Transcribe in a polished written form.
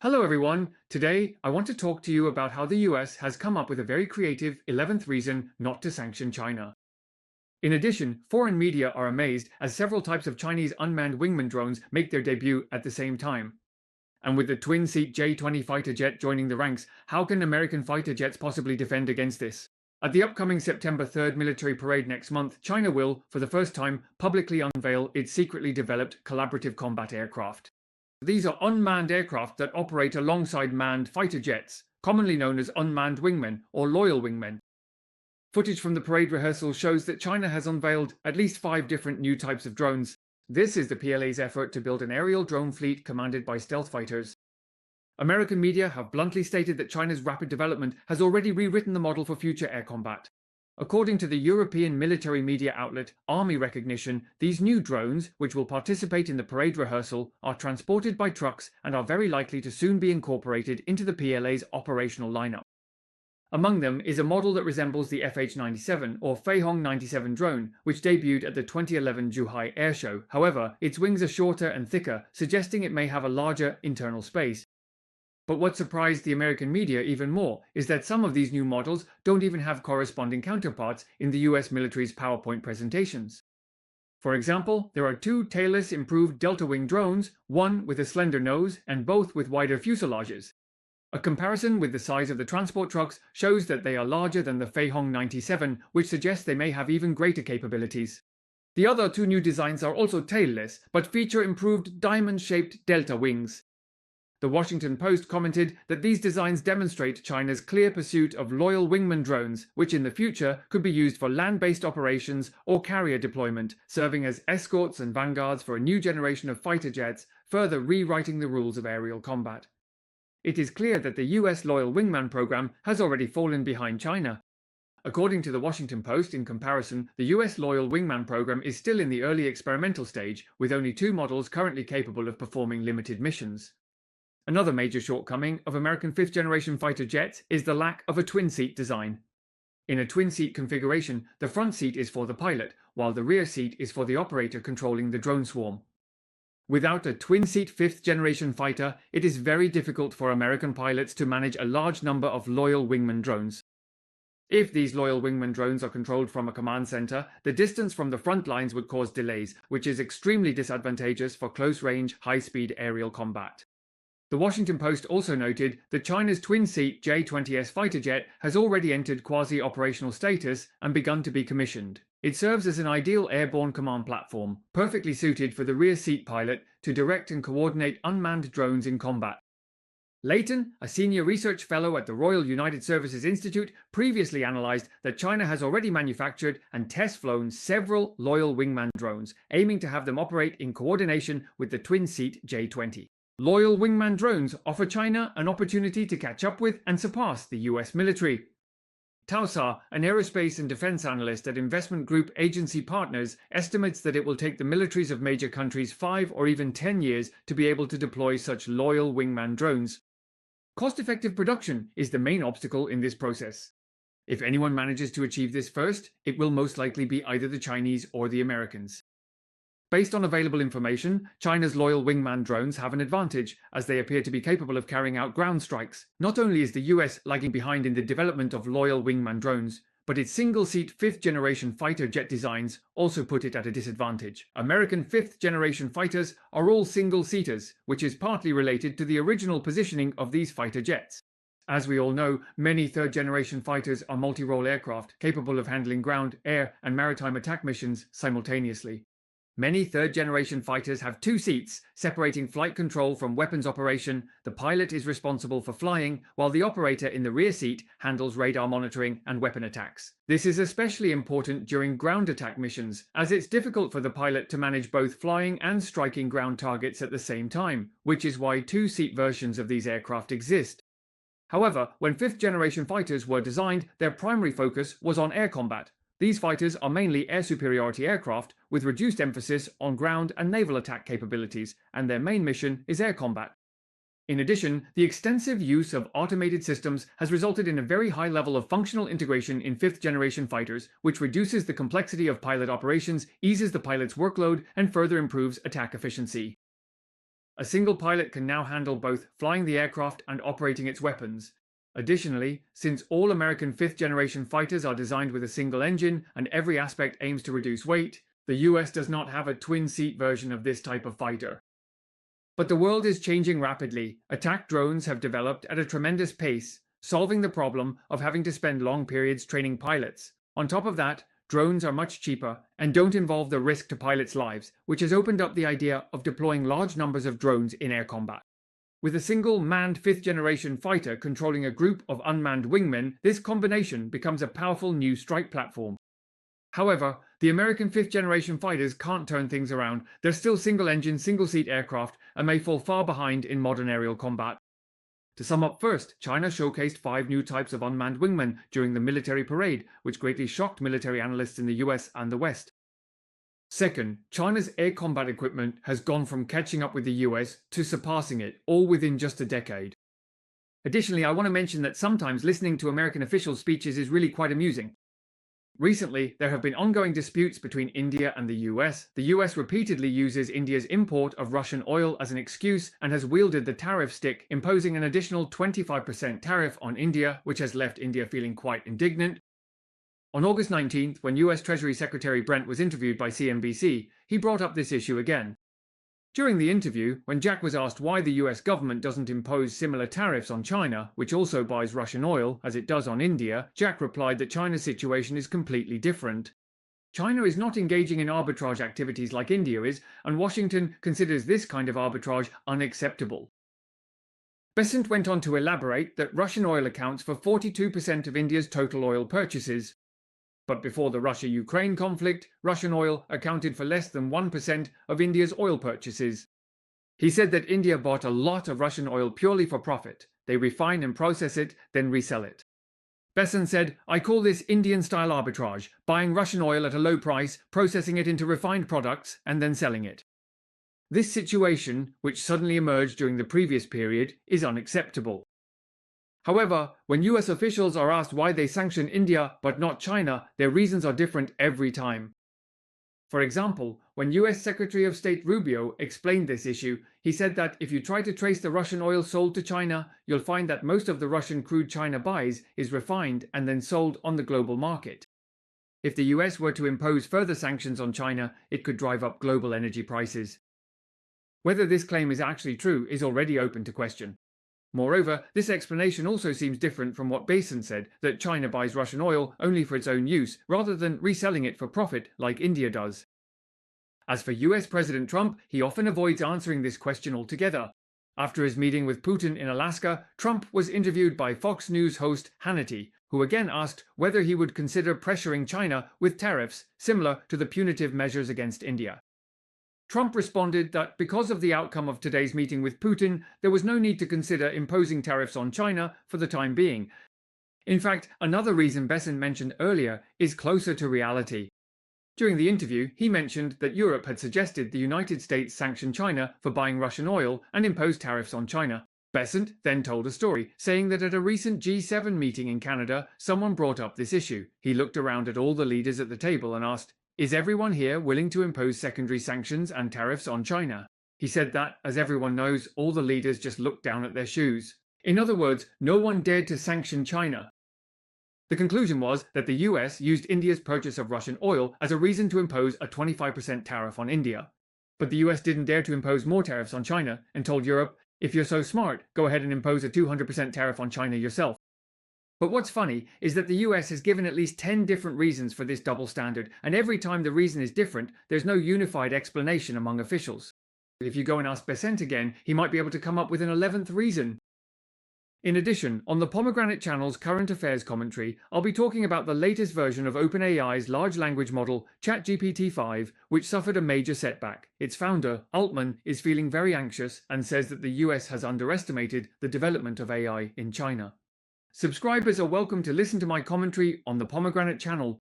Hello everyone, today I want to talk to you about how the US has come up with a very creative 11th reason not to sanction China. In addition, foreign media are amazed as several types of Chinese unmanned wingman drones make their debut at the same time. And with the twin-seat J-20 fighter jet joining the ranks, how can American fighter jets possibly defend against this? At the upcoming September 3rd military parade next month, China will, for the first time, publicly unveil its secretly developed collaborative combat aircraft. These are unmanned aircraft that operate alongside manned fighter jets, commonly known as unmanned wingmen or loyal wingmen. Footage from the parade rehearsal shows that China has unveiled at least 5 different new types of drones. This is the PLA's effort to build an aerial drone fleet commanded by stealth fighters. American media have bluntly stated that China's rapid development has already rewritten the model for future air combat. According to the European military media outlet Army Recognition, these new drones, which will participate in the parade rehearsal, are transported by trucks and are very likely to soon be incorporated into the PLA's operational lineup. Among them is a model that resembles the FH-97 or Feihong 97 drone, which debuted at the 2011 Zhuhai Air Show. However, its wings are shorter and thicker, suggesting it may have a larger internal space. But what surprised the American media even more is that some of these new models don't even have corresponding counterparts in the US military's PowerPoint presentations. For example, there are 2 tailless improved delta-wing drones, one with a slender nose and both with wider fuselages. A comparison with the size of the transport trucks shows that they are larger than the Feihong 97, which suggests they may have even greater capabilities. The other 2 new designs are also tailless, but feature improved diamond-shaped delta wings. The Washington Post commented that these designs demonstrate China's clear pursuit of loyal wingman drones, which in the future could be used for land-based operations or carrier deployment, serving as escorts and vanguards for a new generation of fighter jets, further rewriting the rules of aerial combat. It is clear that the US loyal wingman program has already fallen behind China. According to the Washington Post, in comparison, the US loyal wingman program is still in the early experimental stage, with only 2 models currently capable of performing limited missions. Another major shortcoming of American 5th-generation fighter jets is the lack of a twin-seat design. In a twin-seat configuration, the front seat is for the pilot, while the rear seat is for the operator controlling the drone swarm. Without a twin-seat 5th-generation fighter, it is very difficult for American pilots to manage a large number of loyal wingman drones. If these loyal wingman drones are controlled from a command center, the distance from the front lines would cause delays, which is extremely disadvantageous for close-range, high-speed aerial combat. The Washington Post also noted that China's twin-seat J-20S fighter jet has already entered quasi-operational status and begun to be commissioned. It serves as an ideal airborne command platform, perfectly suited for the rear-seat pilot to direct and coordinate unmanned drones in combat. Leighton, a senior research fellow at the Royal United Services Institute, previously analyzed that China has already manufactured and test-flown several loyal wingman drones, aiming to have them operate in coordination with the twin-seat J-20. Loyal wingman drones offer China an opportunity to catch up with and surpass the US military. Tao Sa, an aerospace and defense analyst at investment group Agency Partners, estimates that it will take the militaries of major countries 5 or even 10 years to be able to deploy such loyal wingman drones. Cost-effective production is the main obstacle in this process. If anyone manages to achieve this first, it will most likely be either the Chinese or the Americans. Based on available information, China's loyal wingman drones have an advantage, as they appear to be capable of carrying out ground strikes. Not only is the US lagging behind in the development of loyal wingman drones, but its single-seat 5th-generation fighter jet designs also put it at a disadvantage. American 5th-generation fighters are all single-seaters, which is partly related to the original positioning of these fighter jets. As we all know, many 3rd-generation fighters are multi-role aircraft, capable of handling ground, air, and maritime attack missions simultaneously. Many 3rd-generation fighters have 2 seats, separating flight control from weapons operation. The pilot is responsible for flying, while the operator in the rear seat handles radar monitoring and weapon attacks. This is especially important during ground attack missions, as it's difficult for the pilot to manage both flying and striking ground targets at the same time, which is why 2-seat versions of these aircraft exist. However, when 5th-generation fighters were designed, their primary focus was on air combat. These fighters are mainly air superiority aircraft, with reduced emphasis on ground and naval attack capabilities, and their main mission is air combat. In addition, the extensive use of automated systems has resulted in a very high level of functional integration in 5th-generation fighters, which reduces the complexity of pilot operations, eases the pilot's workload, and further improves attack efficiency. A single pilot can now handle both flying the aircraft and operating its weapons. Additionally, since all American fifth-generation fighters are designed with a single engine and every aspect aims to reduce weight, the US does not have a twin-seat version of this type of fighter. But the world is changing rapidly. Attack drones have developed at a tremendous pace, solving the problem of having to spend long periods training pilots. On top of that, drones are much cheaper and don't involve the risk to pilots' lives, which has opened up the idea of deploying large numbers of drones in air combat. With a single manned fifth-generation fighter controlling a group of unmanned wingmen, this combination becomes a powerful new strike platform. However, the American fifth-generation fighters can't turn things around. They're still single-engine, single-seat aircraft and may fall far behind in modern aerial combat. To sum up first, China showcased 5 new types of unmanned wingmen during the military parade, which greatly shocked military analysts in the US and the West. Second, China's air combat equipment has gone from catching up with the US to surpassing it, all within just a decade. Additionally, I want to mention that sometimes listening to American officials' speeches is really quite amusing. Recently, there have been ongoing disputes between India and the US. The US repeatedly uses India's import of Russian oil as an excuse and has wielded the tariff stick, imposing an additional 25% tariff on India, which has left India feeling quite indignant. On August 19th, when US Treasury Secretary Brent was interviewed by CNBC, he brought up this issue again. During the interview, when Jack was asked why the US government doesn't impose similar tariffs on China, which also buys Russian oil, as it does on India, Jack replied that China's situation is completely different. China is not engaging in arbitrage activities like India is, and Washington considers this kind of arbitrage unacceptable. Besant went on to elaborate that Russian oil accounts for 42% of India's total oil purchases. But before the Russia-Ukraine conflict, Russian oil accounted for less than 1% of India's oil purchases. He said that India bought a lot of Russian oil purely for profit. They refine and process it, then resell it. Besant said, "I call this Indian-style arbitrage, buying Russian oil at a low price, processing it into refined products, and then selling it." This situation, which suddenly emerged during the previous period, is unacceptable. However, when US officials are asked why they sanction India but not China, their reasons are different every time. For example, when US Secretary of State Rubio explained this issue, he said that if you try to trace the Russian oil sold to China, you'll find that most of the Russian crude China buys is refined and then sold on the global market. If the US were to impose further sanctions on China, it could drive up global energy prices. Whether this claim is actually true is already open to question. Moreover, this explanation also seems different from what Besant said, that China buys Russian oil only for its own use, rather than reselling it for profit like India does. As for US President Trump, he often avoids answering this question altogether. After his meeting with Putin in Alaska, Trump was interviewed by Fox News host Hannity, who again asked whether he would consider pressuring China with tariffs similar to the punitive measures against India. Trump responded that because of the outcome of today's meeting with Putin, there was no need to consider imposing tariffs on China for the time being. In fact, another reason Besant mentioned earlier is closer to reality. During the interview, he mentioned that Europe had suggested the United States sanction China for buying Russian oil and impose tariffs on China. Besant then told a story, saying that at a recent G7 meeting in Canada, someone brought up this issue. He looked around at all the leaders at the table and asked, "Is everyone here willing to impose secondary sanctions and tariffs on China?" He said that, as everyone knows, all the leaders just looked down at their shoes. In other words, no one dared to sanction China. The conclusion was that the US used India's purchase of Russian oil as a reason to impose a 25% tariff on India. But the US didn't dare to impose more tariffs on China and told Europe, "If you're so smart, go ahead and impose a 200% tariff on China yourself." But what's funny is that the US has given at least 10 different reasons for this double standard, and every time the reason is different, there's no unified explanation among officials. If you go and ask Besant again, he might be able to come up with an 11th reason. In addition, on the Pomegranate Channel's Current Affairs commentary, I'll be talking about the latest version of OpenAI's large language model, ChatGPT-5, which suffered a major setback. Its founder, Altman, is feeling very anxious and says that the US has underestimated the development of AI in China. Subscribers are welcome to listen to my commentary on the Pomegranate Channel.